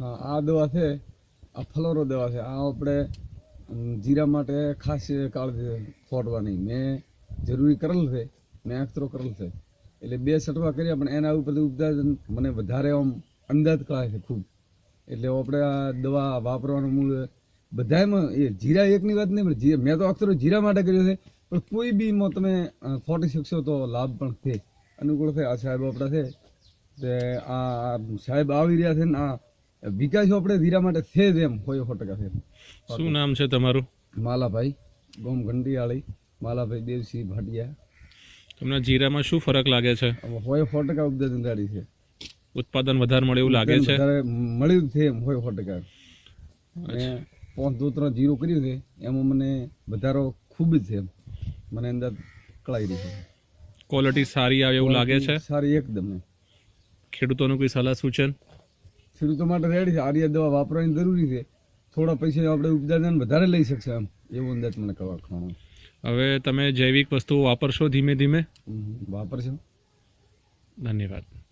હા, આ દવા છે, આ ફ્લોરો દવા છે. આ આપણે જીરા માટે ખાસ કાળજી ફોટવાની મેં જરૂરી કરેલ છે, મેં એક્સરો કરેલ છે. એટલે 2 છટવા કર્યા, પણ એના ઉપર ઉપદાન મને વધારે આમ અંદાજ કરાય છે ખૂબ. એટલે આપણે આ દવા વાપરવાનું મૂળ બધામાં એ જીરા એકની વાત નહીં, પણ મેં તો અક્ષરો જીરા માટે કર્યો છે, પણ કોઈ બીમાં તમે ફોટી શકશો તો લાભ પણ છે, અનુકૂળ છે. આ સાહેબ આપણા છે તે આ સાહેબ આવી રહ્યા છે ને આ વિકાસ આપણે જીરા માટે છે જ એમ 100% છે. શું નામ છે તમારું? માલાભાઈ ગોમ ઘંટીયાળી, માલાભાઈ દેવસિંહ ભાટિયા. તમને જીરામાં શું ફરક લાગે છે? 100% ઉપદારી છે, ઉત્પાદન વધારે મળે એવું લાગે છે? વધારે મળ્યું છે એમ 100%. મેં 5-3 જીરો કર્યું છે, એમાં મને વધારો ખૂબ જ છે એમ મને અંદાજ કળાઈ રહી છે. ક્વોલિટી સારી આવે એવું લાગે છે? સારી એકદમ. ખેડૂતોનું કોઈ સલાહ સૂચન? ખેડૂતો માટે રેડી છે, આર્ય દવા વાપરવાની જરૂરી છે. થોડા પૈસા આપણે ઉત્પાદન વધારે લઈ શકશે એમ એવું અંદાજ મને કહેવાનો. હવે તમે જૈવિક વસ્તુઓ વાપરશો ધીમે ધીમે? વાપરશો. ધન્યવાદ.